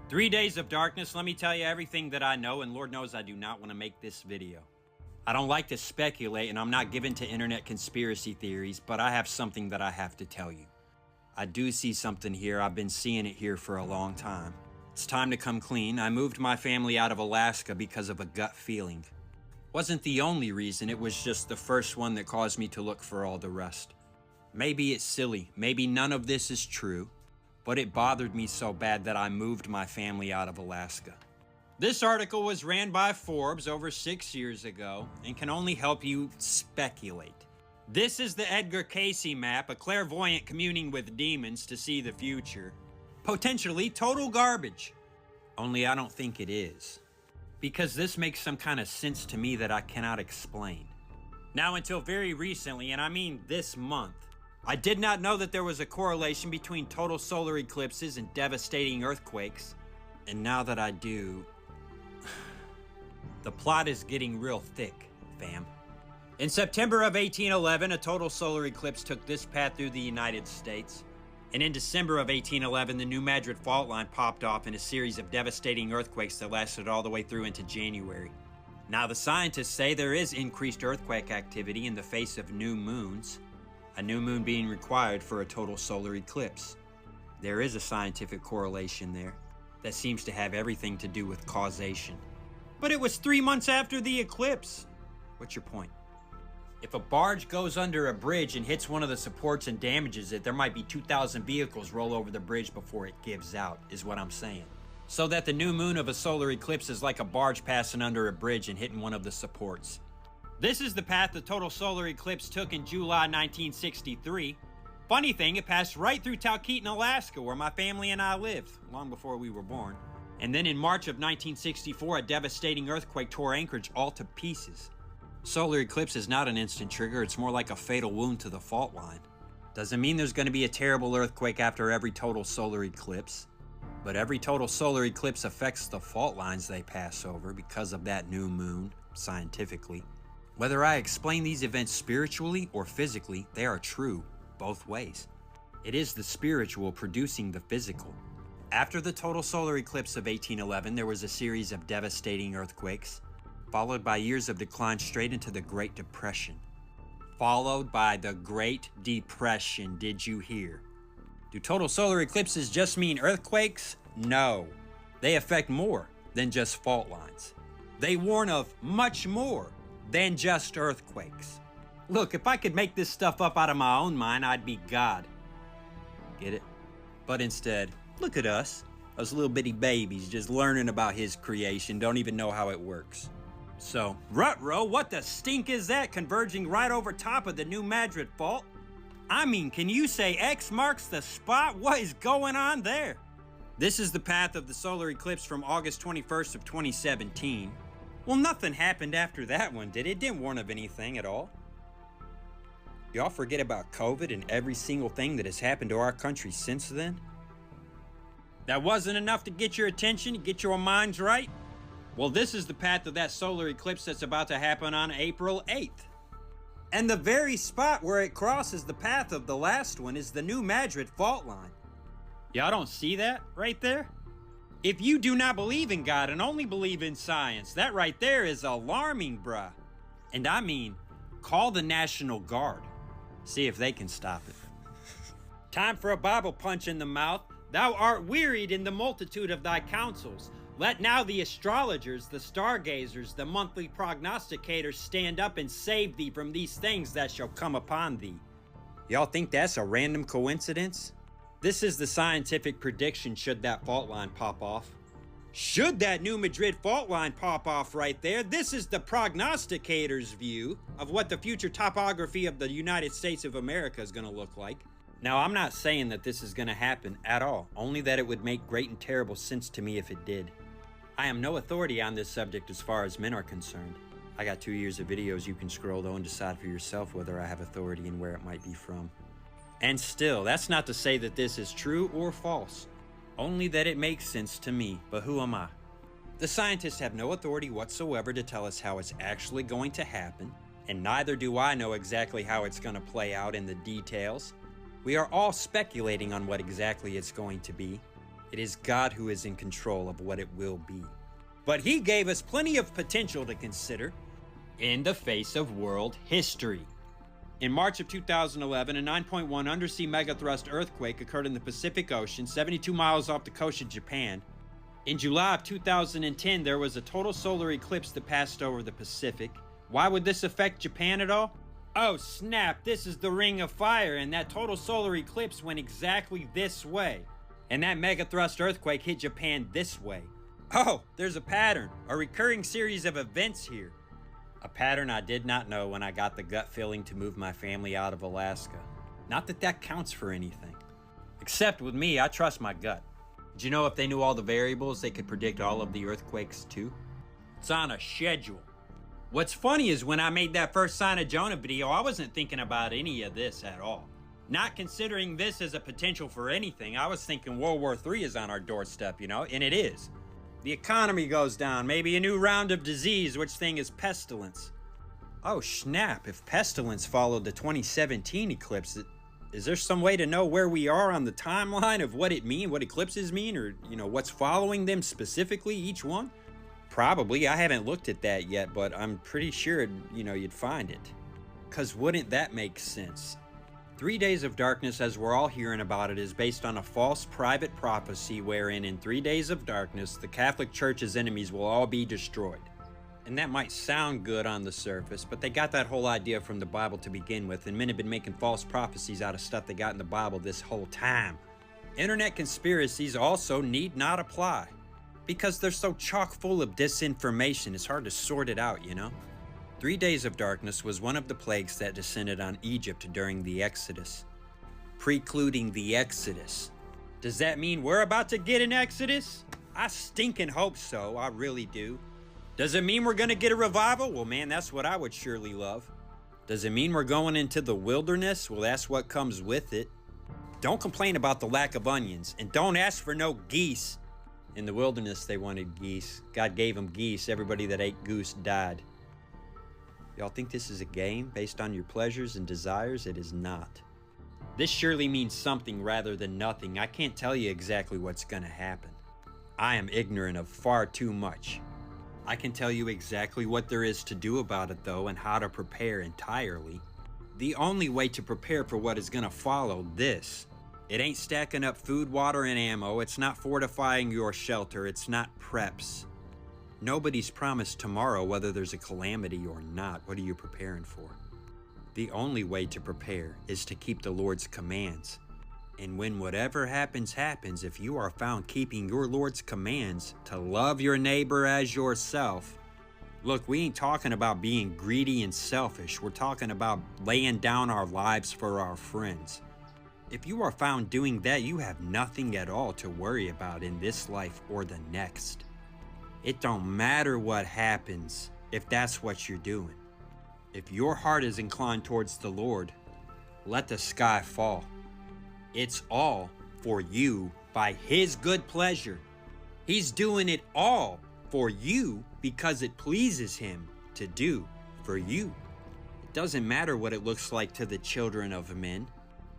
3 days of darkness, let me tell you everything that I know, and Lord knows I do not want to make this video. I don't like to speculate, and I'm not given to internet conspiracy theories, but I have something that I have to tell you. I do see something here. I've been seeing it here for a long time. It's time to come clean. I moved my family out of Alaska because of a gut feeling. Wasn't the only reason, it was just the first one that caused me to look for all the rest. Maybe it's silly, maybe none of this is true, but it bothered me so bad that I moved my family out of Alaska. This article was ran by Forbes over 6 years ago and can only help you speculate. This is the Edgar Cayce map, a clairvoyant communing with demons to see the future. Potentially total garbage. Only I don't think it is. Because this makes some kind of sense to me that I cannot explain. Now, until very recently, and I mean this month, I did not know that there was a correlation between total solar eclipses and devastating earthquakes. And now that I do, the plot is getting real thick, fam. In September of 1811, a total solar eclipse took this path through the United States. And in December of 1811, the new Madrid fault line popped off in a series of devastating earthquakes that lasted all the way through into January. Now, the scientists say there is increased earthquake activity in the face of new moons, a new moon being required for a total solar eclipse. There is a scientific correlation there that seems to have everything to do with causation. But it was 3 months after the eclipse. What's your point? If a barge goes under a bridge and hits one of the supports and damages it, there might be 2,000 vehicles roll over the bridge before it gives out, is what I'm saying. So that the new moon of a solar eclipse is like a barge passing under a bridge and hitting one of the supports. This is the path the total solar eclipse took in July 1963. Funny thing, it passed right through Talkeetna, Alaska, where my family and I lived, long before we were born. And then in March of 1964, a devastating earthquake tore Anchorage all to pieces. Solar eclipse is not an instant trigger, it's more like a fatal wound to the fault line. Doesn't mean there's going to be a terrible earthquake after every total solar eclipse, but every total solar eclipse affects the fault lines they pass over because of that new moon, scientifically. Whether I explain these events spiritually or physically, they are true, both ways. It is the spiritual producing the physical. After the total solar eclipse of 1811, there was a series of devastating earthquakes, followed by years of decline straight into the Great Depression. Followed by the Great Depression, did you hear? Do total solar eclipses just mean earthquakes? No. They affect more than just fault lines. They warn of much more than just earthquakes. Look, if I could make this stuff up out of my own mind, I'd be God. Get it? But instead, look at us little bitty babies just learning about his creation, don't even know how it works. So, ruh-roh, what the stink is that converging right over top of the new Madrid fault? I mean, can you say X marks the spot? What is going on there? This is the path of the solar eclipse from August 21st of 2017. Well, nothing happened after that one, did it? It didn't warn of anything at all. Y'all forget about COVID and every single thing that has happened to our country since then? That wasn't enough to get your attention, get your minds right? Well, this is the path of that solar eclipse that's about to happen on April 8th. And the very spot where it crosses the path of the last one is the new Madrid fault line. Y'all don't see that right there? If you do not believe in God and only believe in science, that right there is alarming, bruh. And I mean, call the National Guard. See if they can stop it. Time for a Bible punch in the mouth. Thou art wearied in the multitude of thy counsels. Let now the astrologers, the stargazers, the monthly prognosticators stand up and save thee from these things that shall come upon thee. Y'all think that's a random coincidence? This is the scientific prediction should that fault line pop off. Should that new Madrid fault line pop off right there, this is the prognosticators' view of what the future topography of the United States of America is going to look like. Now, I'm not saying that this is going to happen at all, only that it would make great and terrible sense to me if it did. I am no authority on this subject as far as men are concerned. I got 2 years of videos you can scroll though and decide for yourself whether I have authority and where it might be from. And still, that's not to say that this is true or false, only that it makes sense to me, but who am I? The scientists have no authority whatsoever to tell us how it's actually going to happen, and neither do I know exactly how it's going to play out in the details. We are all speculating on what exactly it's going to be. It is God who is in control of what it will be. But he gave us plenty of potential to consider in the face of world history. In March of 2011, a 9.1 undersea megathrust earthquake occurred in the Pacific Ocean, 72 miles off the coast of Japan. In July of 2010, there was a total solar eclipse that passed over the Pacific. Why would this affect Japan at all? Oh snap, this is the Ring of Fire, and that total solar eclipse went exactly this way. And that megathrust earthquake hit Japan this way. Oh, there's a pattern, a recurring series of events here. A pattern I did not know when I got the gut feeling to move my family out of Alaska. Not that that counts for anything. Except with me, I trust my gut. Did you know if they knew all the variables, they could predict all of the earthquakes too? It's on a schedule. What's funny is when I made that first Sign of Jonah video, I wasn't thinking about any of this at all. Not considering this as a potential for anything. I was thinking World War III is on our doorstep, you know, and it is. The economy goes down, maybe a new round of disease, which thing is pestilence. Oh snap, if pestilence followed the 2017 eclipse, is there some way to know where we are on the timeline of what it means, what eclipses mean, or what's following them specifically, each one? Probably, I haven't looked at that yet, but I'm pretty sure, you'd find it. 'Cause wouldn't that make sense? 3 days of darkness, as we're all hearing about it, is based on a false private prophecy wherein in 3 days of darkness, the Catholic Church's enemies will all be destroyed. And that might sound good on the surface, but they got that whole idea from the Bible to begin with, and men have been making false prophecies out of stuff they got in the Bible this whole time. Internet conspiracies also need not apply, because they're so chock full of disinformation, it's hard to sort it out, 3 days of darkness was one of the plagues that descended on Egypt during the Exodus. Precluding the Exodus. Does that mean we're about to get an Exodus? I stinking hope so, I really do. Does it mean we're gonna get a revival? Well man, that's what I would surely love. Does it mean we're going into the wilderness? Well, that's what comes with it. Don't complain about the lack of onions, and don't ask for no geese. In the wilderness they wanted geese. God gave them geese. Everybody that ate goose died. Y'all think this is a game based on your pleasures and desires? It is not. This surely means something rather than nothing. I can't tell you exactly what's gonna happen. I am ignorant of far too much. I can tell you exactly what there is to do about it though, and how to prepare entirely. The only way to prepare for what is gonna follow this. It ain't stacking up food, water, and ammo. It's not fortifying your shelter. It's not preps. Nobody's promised tomorrow whether there's a calamity or not. What are you preparing for? The only way to prepare is to keep the Lord's commands. And when whatever happens, happens, if you are found keeping your Lord's commands to love your neighbor as yourself. Look, we ain't talking about being greedy and selfish. We're talking about laying down our lives for our friends. If you are found doing that, you have nothing at all to worry about in this life or the next. It don't matter what happens if that's what you're doing. If your heart is inclined towards the Lord, let the sky fall. It's all for you by His good pleasure. He's doing it all for you because it pleases Him to do for you. It doesn't matter what it looks like to the children of men.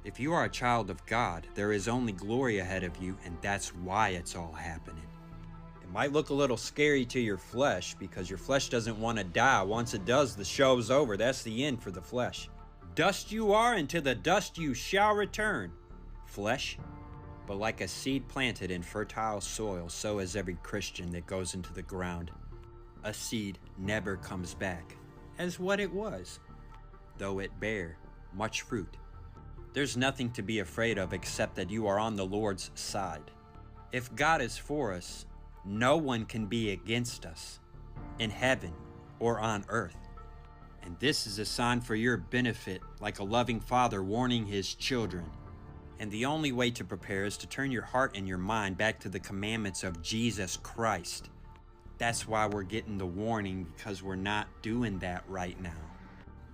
If you are a child of God, there is only glory ahead of you, and that's why it's all happening. It might look a little scary to your flesh because your flesh doesn't want to die. Once it does, the show's over. That's the end for the flesh. Dust you are, and to the dust you shall return. Flesh. But like a seed planted in fertile soil, so is every Christian that goes into the ground. A seed never comes back as what it was, though it bear much fruit. There's nothing to be afraid of except that you are on the Lord's side. If God is for us, no one can be against us, in heaven or on earth. And this is a sign for your benefit, like a loving father warning his children. And the only way to prepare is to turn your heart and your mind back to the commandments of Jesus Christ. That's why we're getting the warning, because we're not doing that right now.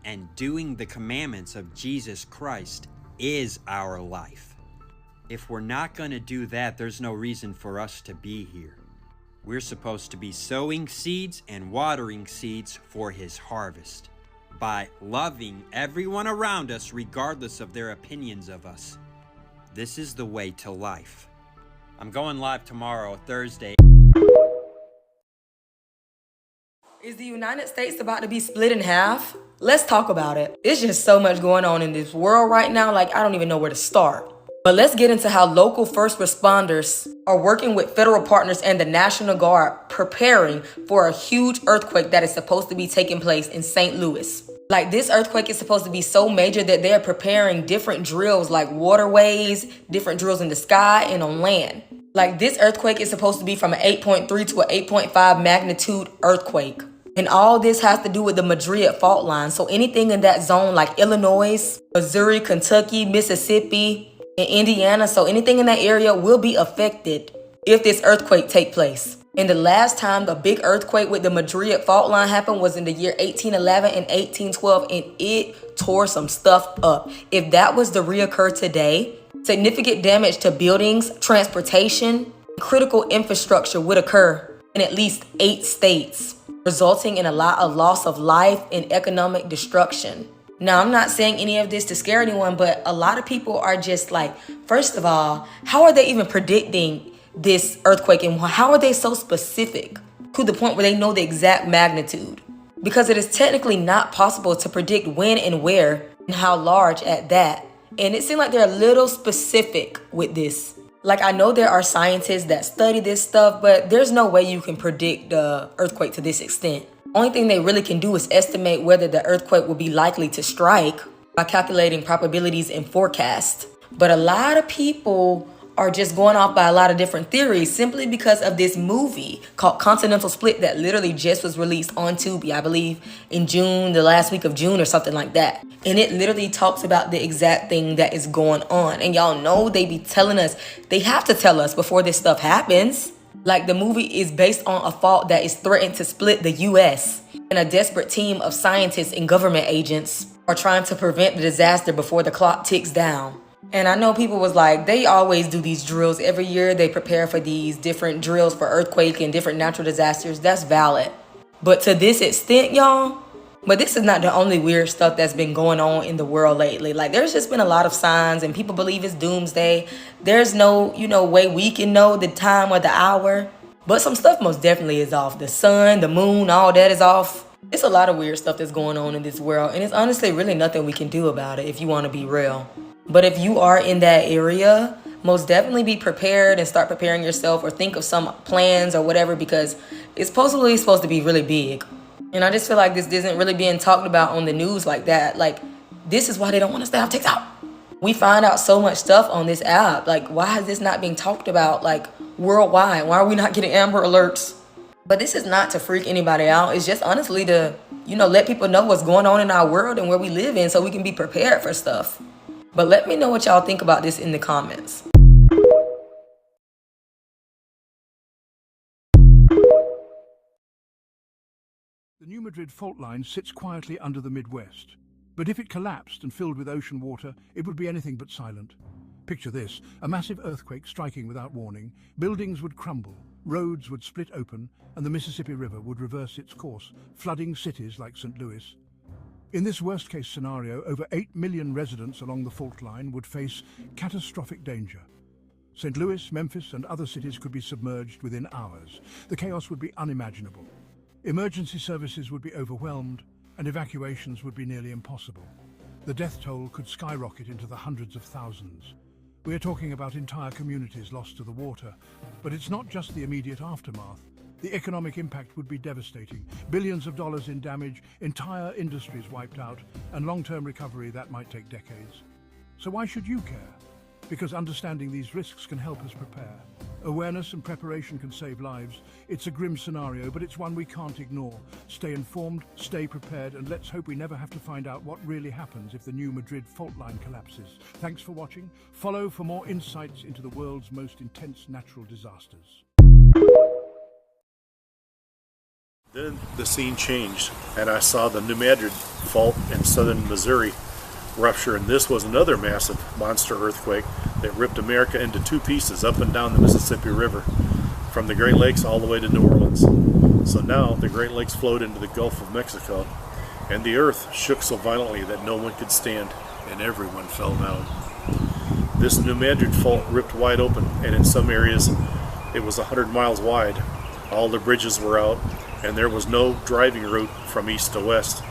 And doing the commandments of Jesus Christ is our life. If we're not going to do that, there's no reason for us to be here. We're supposed to be sowing seeds and watering seeds for His harvest by loving everyone around us regardless of their opinions of us. This is the way to life. I'm going live tomorrow, Thursday. Is the United States about to be split in half? Let's talk about it. It's just so much going on in this world right now, like I don't even know where to start. But let's get into how local first responders are working with federal partners and the National Guard preparing for a huge earthquake that is supposed to be taking place in St. Louis. Like, this earthquake is supposed to be so major that they're preparing different drills, like waterways, different drills in the sky and on land. Like, this earthquake is supposed to be from an 8.3 to an 8.5 magnitude earthquake. And all this has to do with the Madrid fault line. So anything in that zone like Illinois, Missouri, Kentucky, Mississippi, and Indiana, so anything in that area will be affected if this earthquake take place. And the last time the big earthquake with the Madrid fault line happened was in the year 1811 and 1812, and it tore some stuff up. If that was to reoccur today, significant damage to buildings, transportation, critical infrastructure would occur in at least 8 states, resulting in a lot of loss of life and economic destruction. Now, I'm not saying any of this to scare anyone, but a lot of people are just like, first of all, how are they even predicting this earthquake, and how are they so specific to the point where they know the exact magnitude? Because it is technically not possible to predict when and where and how large at that. And it seems like they're a little specific with this. Like, I know there are scientists that study this stuff, but there's no way you can predict the earthquake to this extent. Only thing they really can do is estimate whether the earthquake will be likely to strike by calculating probabilities and forecasts. But a lot of people are just going off by a lot of different theories simply because of this movie called Continental Split that literally just was released on Tubi, I believe in June, the last week of June or something like that. And it literally talks about the exact thing that is going on. And y'all know they be telling us, they have to tell us before this stuff happens. Like, the movie is based on a fault that is threatened to split the US, and a desperate team of scientists and government agents are trying to prevent the disaster before the clock ticks down. And I know people was like, they always do these drills. Every year they prepare for these different drills for earthquake and different natural disasters. That's valid. But to this extent, y'all, but this is not the only weird stuff that's been going on in the world lately. Like, there's just been a lot of signs, and people believe it's doomsday. There's no, way we can know the time or the hour. But some stuff most definitely is off. The sun, the moon, all that is off. It's a lot of weird stuff that's going on in this world. And it's honestly really nothing we can do about it if you want to be real. But if you are in that area, most definitely be prepared and start preparing yourself, or think of some plans or whatever, because it's supposed to be really big. And I just feel like this isn't really being talked about on the news like that. Like, this is why they don't want us to have TikTok. We find out so much stuff on this app. Like, why is this not being talked about, like, worldwide? Why are we not getting Amber Alerts? But this is not to freak anybody out. It's just honestly to, let people know what's going on in our world and where we live in so we can be prepared for stuff. But let me know what y'all think about this in the comments. The New Madrid fault line sits quietly under the Midwest. But if it collapsed and filled with ocean water, it would be anything but silent. Picture this: a massive earthquake striking without warning, buildings would crumble, roads would split open, and the Mississippi River would reverse its course, flooding cities like St. Louis. In this worst-case scenario, over 8 million residents along the fault line would face catastrophic danger. St. Louis, Memphis, and other cities could be submerged within hours. The chaos would be unimaginable. Emergency services would be overwhelmed, and evacuations would be nearly impossible. The death toll could skyrocket into the hundreds of thousands. We are talking about entire communities lost to the water, but it's not just the immediate aftermath. The economic impact would be devastating. Billions of dollars in damage, entire industries wiped out, and long-term recovery that might take decades. So why should you care? Because understanding these risks can help us prepare. Awareness and preparation can save lives. It's a grim scenario, but it's one we can't ignore. Stay informed, stay prepared, and let's hope we never have to find out what really happens if the New Madrid fault line collapses. Thanks for watching. Follow for more insights into the world's most intense natural disasters. Then the scene changed, and I saw the New Madrid fault in southern Missouri rupture, and this was another massive monster earthquake that ripped America into 2 pieces up and down the Mississippi River, from the Great Lakes all the way to New Orleans. So now the Great Lakes flowed into the Gulf of Mexico, and the earth shook so violently that no one could stand, and everyone fell down. This New Madrid fault ripped wide open, and in some areas it was 100 miles wide. All the bridges were out, and there was no driving route from east to west,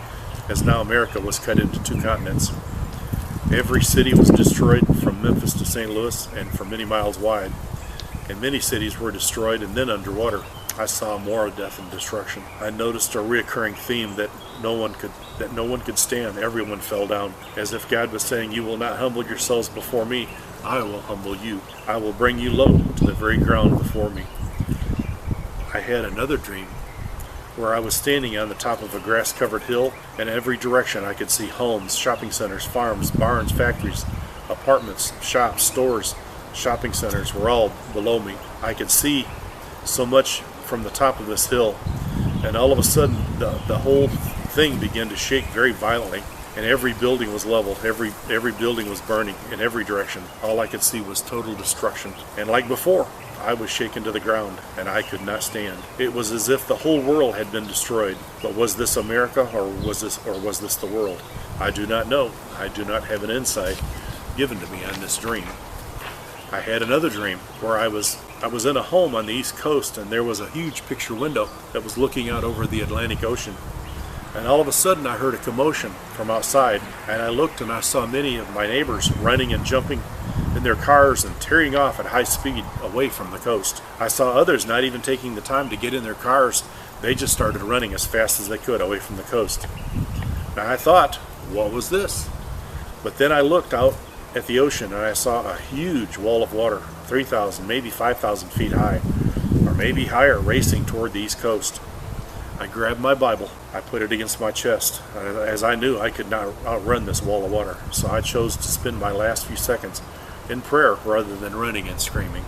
as now America was cut into two continents. Every city was destroyed from Memphis to St. Louis and for many miles wide, and many cities were destroyed and then underwater. I saw more of death and destruction. I noticed a recurring theme that no one could stand. Everyone fell down, as if God was saying, "You will not humble yourselves before me. I will humble you. I will bring you low to the very ground before me." I had another dream where I was standing on the top of a grass-covered hill, and in every direction I could see homes, shopping centers, farms, barns, factories, apartments, shops, stores, shopping centers were all below me. I could see so much from the top of this hill, and all of a sudden the whole thing began to shake very violently, and every building was leveled, every building was burning in every direction. All I could see was total destruction, and like before, I was shaken to the ground, and I could not stand. It was as if the whole world had been destroyed. But was this America, or was this the world? I do not know. I do not have an insight given to me on this dream. I had another dream where I was in a home on the East Coast, and there was a huge picture window that was looking out over the Atlantic Ocean. And all of a sudden I heard a commotion from outside, and I looked and I saw many of my neighbors running and jumping in their cars and tearing off at high speed away from the coast. I saw others not even taking the time to get in their cars. They just started running as fast as they could away from the coast. Now I thought, what was this? But then I looked out at the ocean and I saw a huge wall of water, 3,000, maybe 5,000 feet high, or maybe higher, racing toward the East Coast. I grabbed my Bible, I put it against my chest, as I knew I could not outrun this wall of water, so I chose to spend my last few seconds in prayer rather than running and screaming.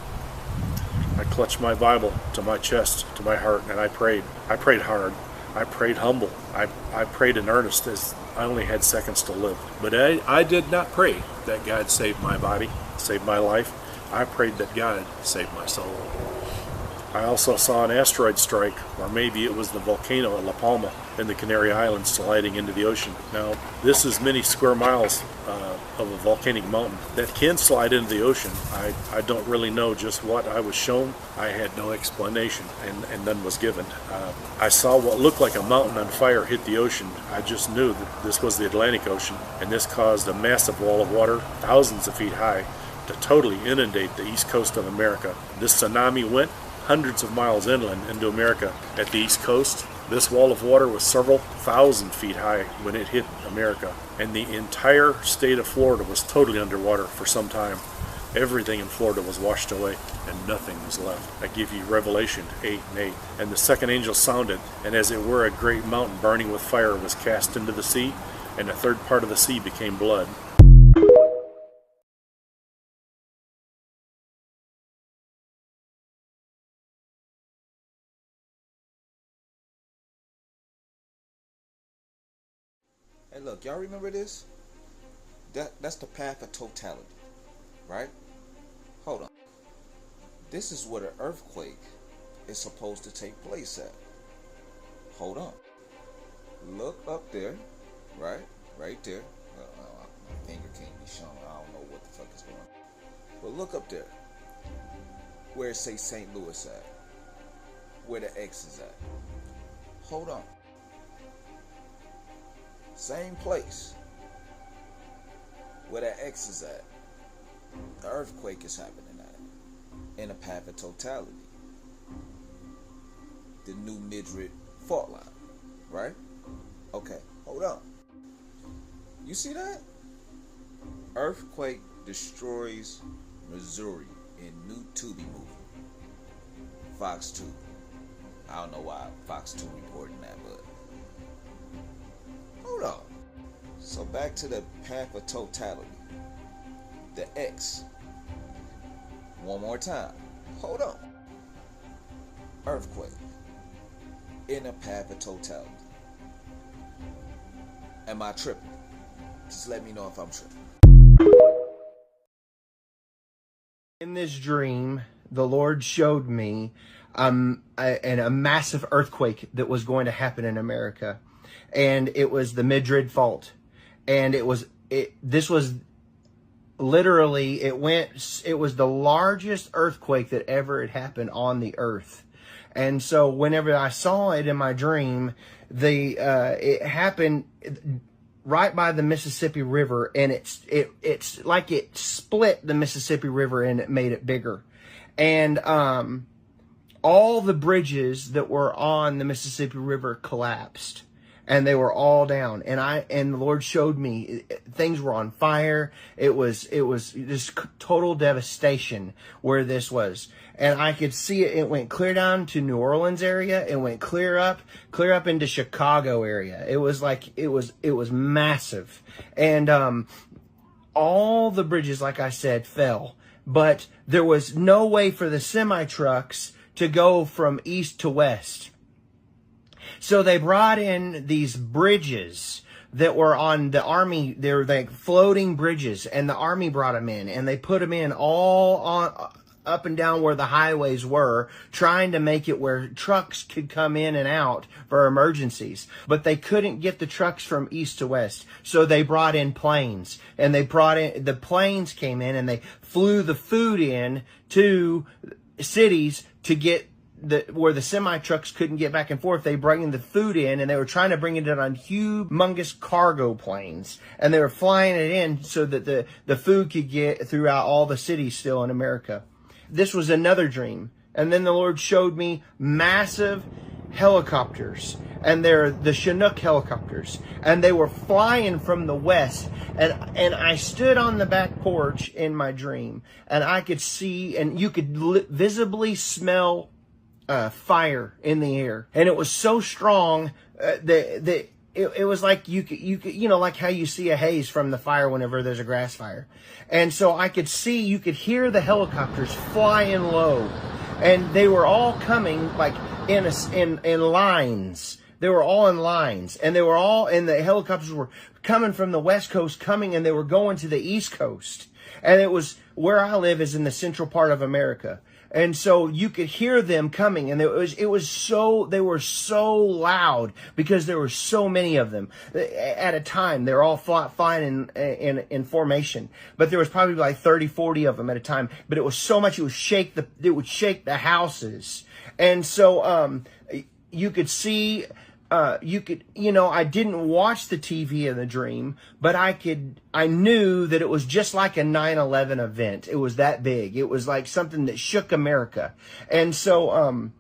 I clutched my Bible to my chest, to my heart, and I prayed. I prayed hard. I prayed humble. I prayed in earnest, as I only had seconds to live. But I did not pray that God saved my body, saved my life. I prayed that God saved my soul. I also saw an asteroid strike, or maybe it was the volcano at La Palma in the Canary Islands sliding into the ocean. Now, this is many square miles of a volcanic mountain that can slide into the ocean. I don't really know just what I was shown. I had no explanation, and none was given. I saw what looked like a mountain on fire hit the ocean. I just knew that this was the Atlantic Ocean, and this caused a massive wall of water, thousands of feet high, to totally inundate the east coast of America. This tsunami went hundreds of miles inland into America at the East Coast. This wall of water was several thousand feet high when it hit America, and the entire state of Florida was totally underwater for some time. Everything in Florida was washed away, and nothing was left. I give you Revelation 8:8. And the second angel sounded, and as it were a great mountain burning with fire was cast into the sea, and a third part of the sea became blood. Hey, look, y'all remember this? That's the path of totality, right? Hold on. This is where the earthquake is supposed to take place at. Hold on. Look up there, right? Right there. My finger can't be shown. I don't know what the fuck is going on. But look up there. Where it says St. Louis at. Where the X is at. Hold on. Same place where that X is at, the earthquake is happening at, in a path of totality. The New Madrid fault line, right? Okay, hold on. You see that? Earthquake destroys Missouri in new Tubi movie. Fox 2. I don't know why Fox 2 reporting that, but hold on. So back to the path of totality. The X. One more time. Hold on. Earthquake. In a path of totality. Am I tripping? Just let me know if I'm tripping. In this dream, the Lord showed me a massive earthquake that was going to happen in America. And it was the Madrid fault. And this was literally, it was the largest earthquake that ever had happened on the earth. And so whenever I saw it in my dream, it happened right by the Mississippi River, and it's like it split the Mississippi River and it made it bigger. And all the bridges that were on the Mississippi River collapsed, and they were all down. And the Lord showed me things were on fire. It was this total devastation where this was. And I could see it. It went clear down to New Orleans area. It went clear up into Chicago area. It was like, it was massive. And all the bridges, like I said, fell. But there was no way for the semi-trucks to go from east to west. So they brought in these bridges that were on the Army. They were like floating bridges, and the Army brought them in, and they put them in all on up and down where the highways were, trying to make it where trucks could come in and out for emergencies. But they couldn't get the trucks from east to west. So they brought in planes, and the planes came in and they flew the food in to cities to get where the semi trucks couldn't get back and forth. They bring the food in, and they were trying to bring it in on humongous cargo planes, and they were flying it in so that the food could get throughout all the cities still in America. This was another dream. And then the Lord showed me massive helicopters, and they're the Chinook helicopters, and they were flying from the west. And I stood on the back porch in my dream, and I could see, and you could visibly smell fire in the air, and it was so strong that it was like you could like how you see a haze from the fire whenever there's a grass fire. And so I could see, you could hear the helicopters flying low, and they were all coming like in lines. They were all in lines, and the helicopters were coming from the west coast, and they were going to the east coast. And it was, where I live is in the central part of America. And so you could hear them coming, and they were so loud because there were so many of them at a time. They were all flying in formation, but there was probably like 30, 40 of them at a time. But it was so much, it would shake the houses. And so you could see. I didn't watch the TV in the dream, but I knew that it was just like a 9/11 event. It was that big. It was like something that shook America. And so,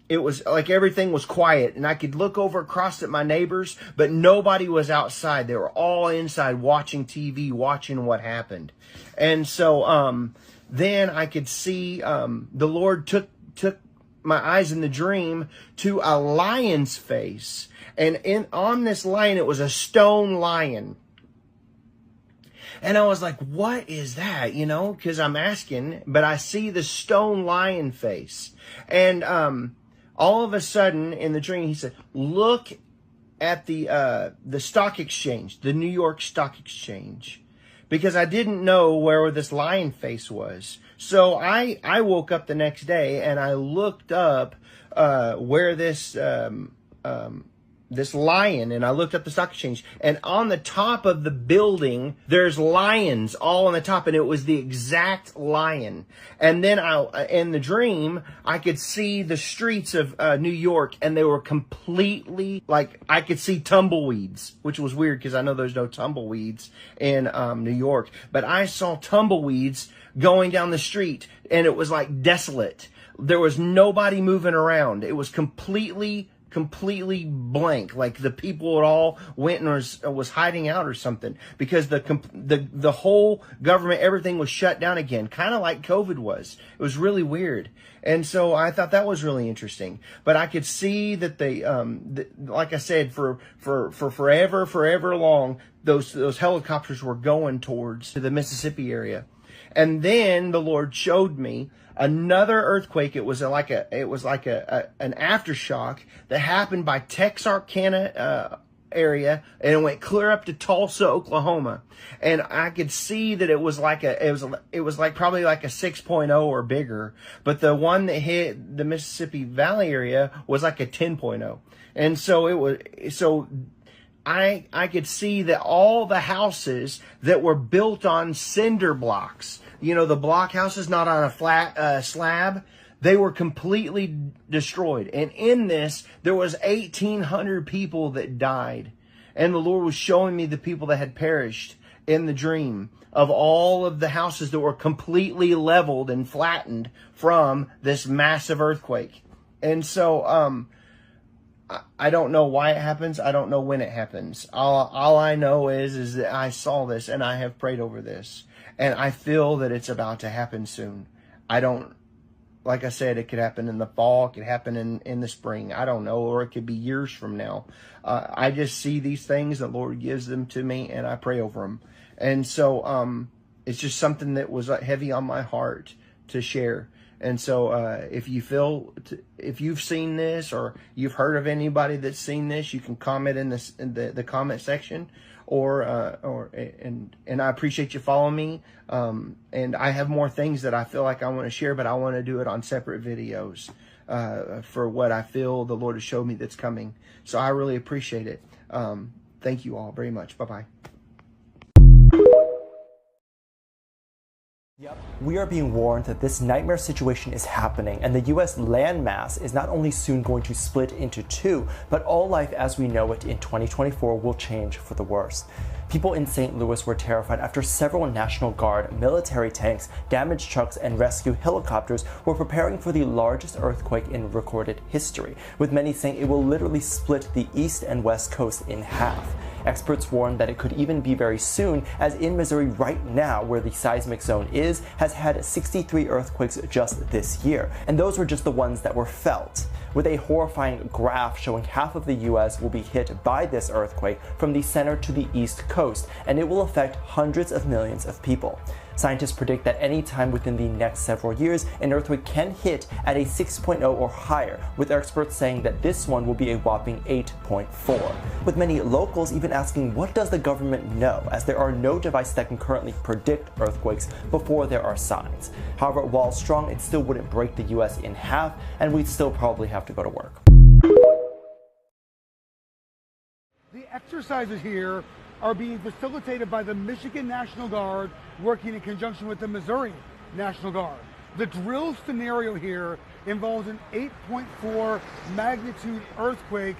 it was like everything was quiet, and I could look over across at my neighbors, but nobody was outside. They were all inside watching TV, watching what happened. And so, then I could see, the Lord took my eyes in the dream to a lion's face. And on this lion, it was a stone lion. And I was like, what is that? Because I'm asking, but I see the stone lion face. And all of a sudden in the dream, he said, look at the stock exchange, the New York Stock Exchange. Because I didn't know where this lion face was. So I woke up the next day, and I looked up where this lion, and I looked up the stock exchange, and on the top of the building, there's lions all on the top, and it was the exact lion. And then in the dream, I could see the streets of New York, and they were completely, like, I could see tumbleweeds, which was weird because I know there's no tumbleweeds in New York, but I saw tumbleweeds going down the street, and it was like desolate. There was nobody moving around. It was completely blank, like the people at all went and was hiding out or something, because the whole government, everything was shut down again, kind of like COVID was. It was really weird. And so I thought that was really interesting. But I could see that they, like I said, for forever long, those helicopters were going towards the Mississippi area. And then the Lord showed me another earthquake. It was like an aftershock that happened by Texarkana area, and it went clear up to Tulsa, Oklahoma. And I could see that it was like probably like a 6.0 or bigger, but the one that hit the Mississippi Valley area was like a 10.0. And so I could see that all the houses that were built on cinder blocks, you know, the block houses, not on a flat slab, they were completely destroyed. And in this, there was 1,800 people that died. And the Lord was showing me the people that had perished in the dream of all of the houses that were completely leveled and flattened from this massive earthquake. And so, I don't know why it happens. I don't know when it happens. All I know is that I saw this and I have prayed over this. And I feel that it's about to happen soon. Like I said, it could happen in the fall. It could happen in the spring. I don't know. Or it could be years from now. I just see these things. The Lord gives them to me and I pray over them. And so it's just something that was heavy on my heart to share. And so if you've seen this or you've heard of anybody that's seen this, you can comment in the comment section, and I appreciate you following me. And I have more things that I feel like I want to share, but I want to do it on separate videos for what I feel the Lord has showed me that's coming. So I really appreciate it. Thank you all very much. Bye-bye. Yep. We are being warned that this nightmare situation is happening, and the U.S. landmass is not only soon going to split into two, but all life as we know it in 2024 will change for the worse. People in St. Louis were terrified after several National Guard, military tanks, damaged trucks, and rescue helicopters were preparing for the largest earthquake in recorded history, with many saying it will literally split the east and west coast in half. Experts warn that it could even be very soon, as in Missouri right now, where the seismic zone is, has had 63 earthquakes just this year, and those were just the ones that were felt, with a horrifying graph showing half of the U.S. will be hit by this earthquake from the center to the east coast, and it will affect hundreds of millions of people. Scientists predict that any time within the next several years, an earthquake can hit at a 6.0 or higher, with experts saying that this one will be a whopping 8.4. With many locals even asking, what does the government know, as there are no devices that can currently predict earthquakes before there are signs. However, while strong, it still wouldn't break the US in half, and we'd still probably have to go to work. The exercises here are being facilitated by the Michigan National Guard working in conjunction with the Missouri National Guard. The drill scenario here involves an 8.4 magnitude earthquake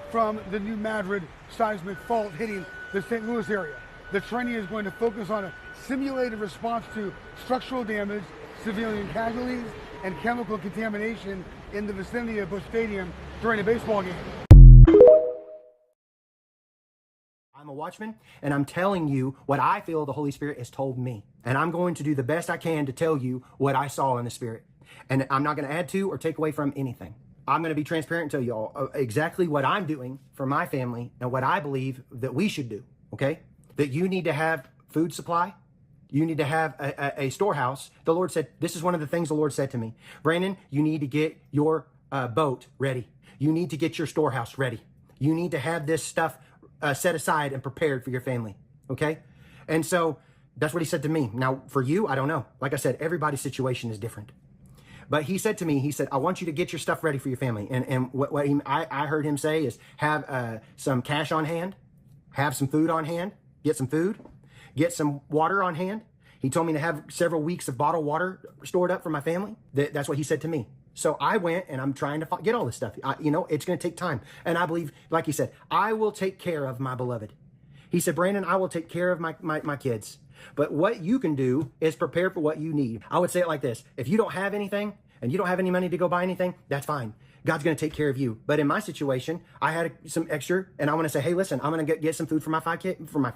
from the New Madrid seismic fault hitting the St. Louis area. The training is going to focus on a simulated response to structural damage, civilian casualties, and chemical contamination in the vicinity of Busch Stadium during a baseball game. I'm a watchman, and I'm telling you what I feel the Holy Spirit has told me. And I'm going to do the best I can to tell you what I saw in the Spirit. And I'm not going to add to or take away from anything. I'm going to be transparent and tell you all exactly what I'm doing for my family and what I believe that we should do, okay? That you need to have food supply. You need to have a storehouse. The Lord said, this is one of the things the Lord said to me. Brandon, you need to get your boat ready. You need to get your storehouse ready. You need to have this stuff set aside and prepared for your family, okay? And so that's what he said to me. Now, for you, I don't know. Like I said, everybody's situation is different. But he said to me, he said, I want you to get your stuff ready for your family. And what I heard him say is have some cash on hand, have some food on hand, get some food, get some water on hand. He told me to have several weeks of bottled water stored up for my family. That's what he said to me. So I went and I'm trying to get all this stuff. It's going to take time. And I believe, like he said, I will take care of my beloved. He said, Brandon, I will take care of my kids. But what you can do is prepare for what you need. I would say it like this. If you don't have anything and you don't have any money to go buy anything, that's fine. God's going to take care of you. But in my situation, I had some extra and I want to say, hey, listen, I'm going to get some food for my five kids, for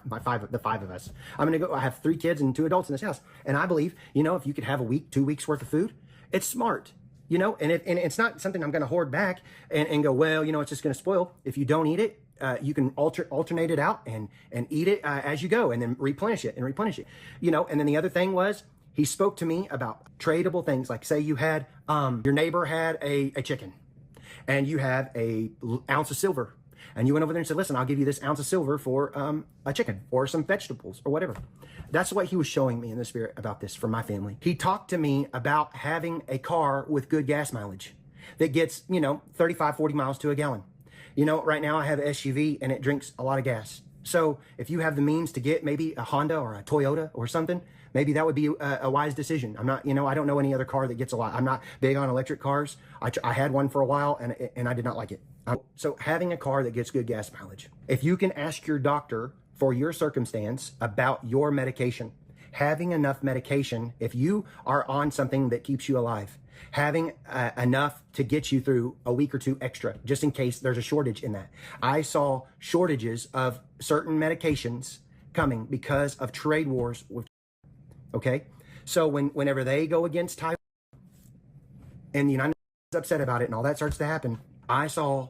the five of us. I'm going to go, I have 3 kids and 2 adults in this house. And I believe, if you could have a week, 2 weeks worth of food, it's smart. And it's not something I'm going to hoard back and go, well, it's just going to spoil. If you don't eat it, you can alternate it out and eat it as you go and then replenish it. And then the other thing was he spoke to me about tradable things. Like say you had, your neighbor had a chicken and you have a ounce of silver and you went over there and said, listen, I'll give you this ounce of silver for a chicken or some vegetables or whatever. That's what he was showing me in the Spirit about this for my family. He talked to me about having a car with good gas mileage that gets, 35, 40 miles to a gallon. You know, right now I have an SUV and it drinks a lot of gas. So if you have the means to get maybe a Honda or a Toyota or something, maybe that would be a wise decision. I'm not, you know, I don't know any other car that gets a lot. I'm not big on electric cars. I had one for a while and I did not like it. So having a car that gets good gas mileage. If you can ask your doctor for your circumstance about your medication, having enough medication, if you are on something that keeps you alive, having enough to get you through a week or two extra, just in case there's a shortage in that. I saw shortages of certain medications coming because of trade wars with, okay? So whenever they go against Taiwan and the United States is upset about it and all that starts to happen, I saw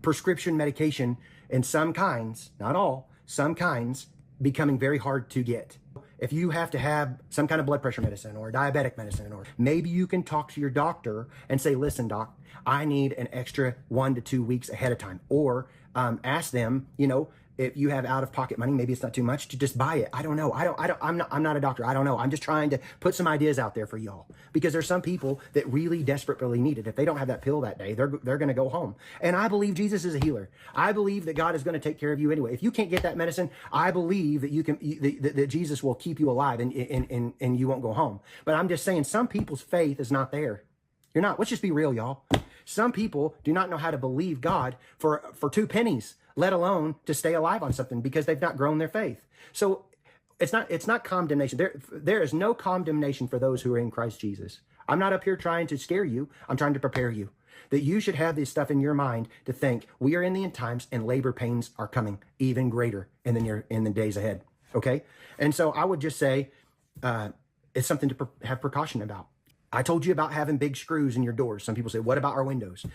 prescription medication in some kinds, not all, some kinds becoming very hard to get. If you have to have some kind of blood pressure medicine or diabetic medicine, or maybe you can talk to your doctor and say, listen, doc, I need an extra 1 to 2 weeks ahead of time. Or ask them, you know, if you have out-of-pocket money, maybe it's not too much to just buy it. I don't know. I'm not a doctor. I don't know. I'm just trying to put some ideas out there for y'all, because there's some people that really desperately need it. If they don't have that pill that day, they're going to go home. And I believe Jesus is a healer. I believe that God is going to take care of you anyway. If you can't get that medicine, I believe that you can, that Jesus will keep you alive and you won't go home. But I'm just saying, some people's faith is not there. You're not. Let's just be real, y'all. Some people do not know how to believe God for 2 pennies, let alone to stay alive on something, because they've not grown their faith. So it's not condemnation. There is no condemnation for those who are in Christ Jesus. I'm not up here trying to scare you. I'm trying to prepare you that you should have this stuff in your mind to think we are in the end times and labor pains are coming even greater in the days ahead. Okay. And so I would just say, it's something to have precaution about. I told you about having big screws in your doors. Some people say, what about our windows?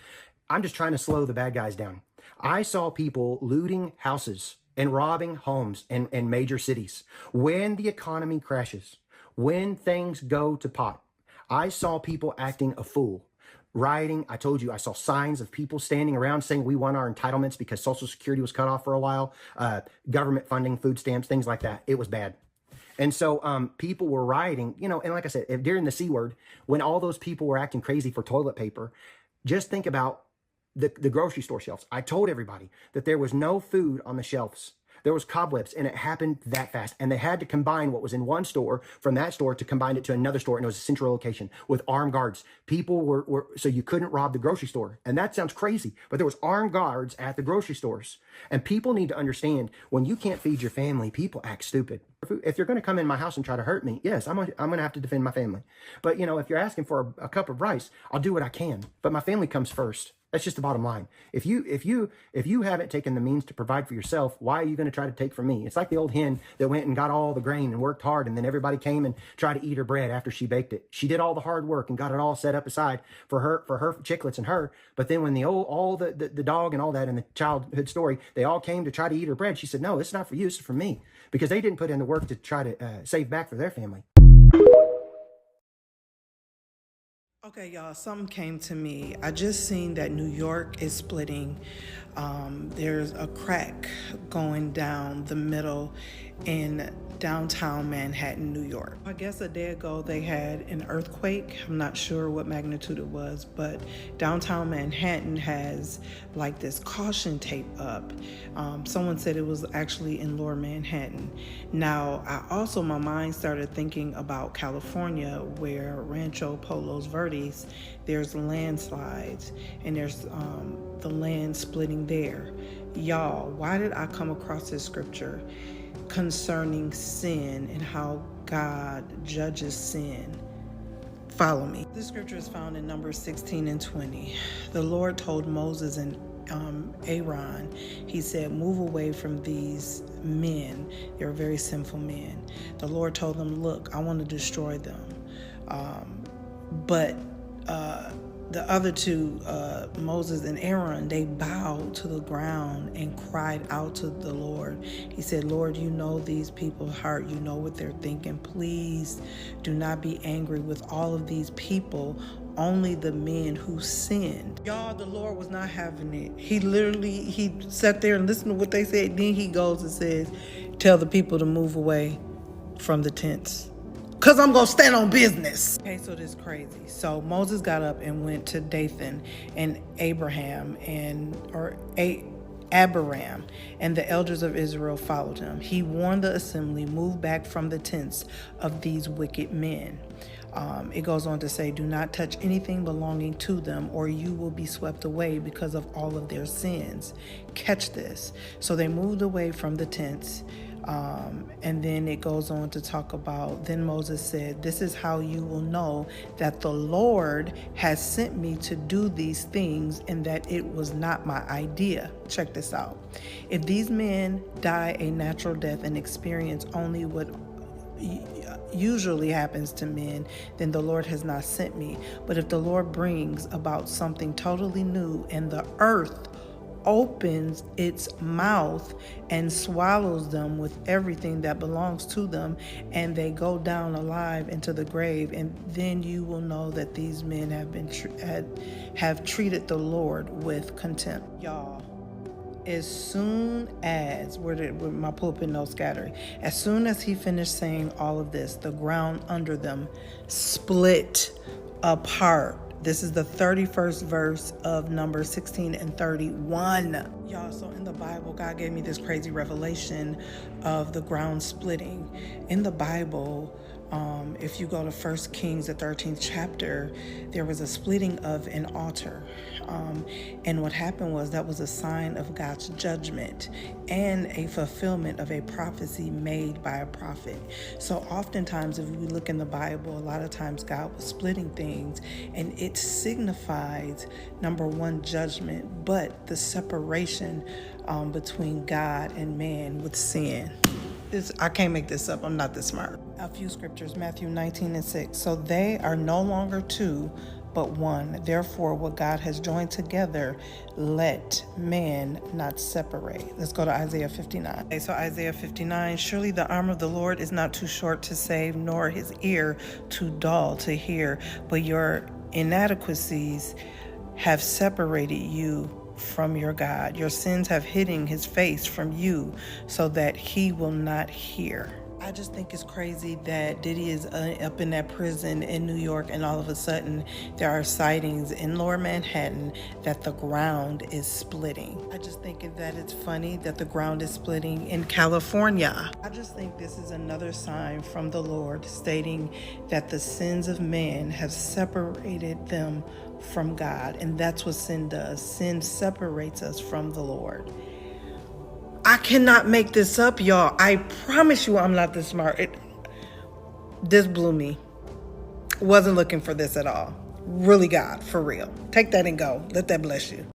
I'm just trying to slow the bad guys down. I saw people looting houses and robbing homes in major cities. When the economy crashes, when things go to pot, I saw people acting a fool. Rioting. I told you, I saw signs of people standing around saying we want our entitlements because Social Security was cut off for a while, government funding, food stamps, things like that. It was bad. And so people were rioting, you know, and like I said, during the C word, when all those people were acting crazy for toilet paper, just think about the grocery store shelves. I told everybody that there was no food on the shelves. There was cobwebs, and it happened that fast. And they had to combine what was in one store from that store to combine it to another store. And it was a central location with armed guards. People were so you couldn't rob the grocery store. And that sounds crazy, but there was armed guards at the grocery stores. And people need to understand, when you can't feed your family, people act stupid. If you're going to come in my house and try to hurt me, yes, I'm going to have to defend my family. But, you know, if you're asking for a cup of rice, I'll do what I can. But my family comes first. That's just the bottom line. If you haven't taken the means to provide for yourself, why are you going to try to take from me? It's like the old hen that went and got all the grain and worked hard, and then everybody came and tried to eat her bread after she baked it. She did all the hard work and got it all set up aside for her chicklets and her. But then when the dog and all that in the childhood story, they all came to try to eat her bread, she said, no, it's not for you, it's for me, because they didn't put in the work to try to save back for their family. Okay, y'all, something came to me. I just seen that New York is splitting. There's a crack going down the middle in downtown Manhattan, New York. I guess a day ago they had an earthquake. I'm not sure what magnitude it was, but downtown Manhattan has like this caution tape up. Someone said it was actually in Lower Manhattan. Now, my mind started thinking about California, where Rancho Palos Verdes, there's landslides and there's the land splitting there. Y'all, why did I come across this scripture concerning sin and how God judges sin? Follow me. This scripture is found in Numbers 16 and 20. The Lord told Moses and Aaron, he said, move away from these men. They're very sinful men. The Lord told them, look, I want to destroy them. But the other two, Moses and Aaron, they bowed to the ground and cried out to the Lord. He said, Lord, you know these people's heart. You know what they're thinking. Please do not be angry with all of these people, only the men who sinned. Y'all, the Lord was not having it. He sat there and listened to what they said. Then he goes and says, tell the people to move away from the tents. because I'm going to stand on business. Okay, so this is crazy. So Moses got up and went to Dathan and Abiram, and the elders of Israel followed him. He warned the assembly, move back from the tents of these wicked men. It goes on to say, do not touch anything belonging to them, or you will be swept away because of all of their sins. Catch this. So they moved away from the tents. And then it goes on to talk about, then Moses said, this is how you will know that the Lord has sent me to do these things and that it was not my idea. Check this out. If these men die a natural death and experience only what usually happens to men, then the Lord has not sent me. But if the Lord brings about something totally new and the earth opens its mouth and swallows them with everything that belongs to them, and they go down alive into the grave, and then you will know that these men have treated the Lord with contempt. Y'all, as soon as, where my pulpit notes scattering, as soon as he finished saying all of this, the ground under them split apart. This is the 31st verse of Numbers 16 and 31. Y'all, so in the Bible, God gave me this crazy revelation of the ground splitting. In the Bible, if you go to 1 Kings, the 13th chapter, there was a splitting of an altar. And what happened was that was a sign of God's judgment and a fulfillment of a prophecy made by a prophet. So oftentimes, if we look in the Bible, a lot of times God was splitting things, and it signifies, number one, judgment, but the separation between God and man with sin. I can't make this up. I'm not this smart. A few scriptures, Matthew 19:6. So they are no longer two, but one. Therefore, what God has joined together, let man not separate. Let's go to Isaiah 59. Okay, so Isaiah 59, surely the arm of the Lord is not too short to save, nor his ear too dull to hear, but your inadequacies have separated you from your God. Your sins have hidden his face from you so that he will not hear. I just think it's crazy that Diddy is up in that prison in New York, and all of a sudden there are sightings in Lower Manhattan that the ground is splitting. I just think that it's funny that the ground is splitting in California. I just think this is another sign from the Lord stating that the sins of man have separated them from God, and that's what sin does. Sin separates us from the Lord. I cannot make this up, y'all. I promise you I'm not this smart. This blew me. Wasn't looking for this at all. Really, God, for real. Take that and go. Let that bless you.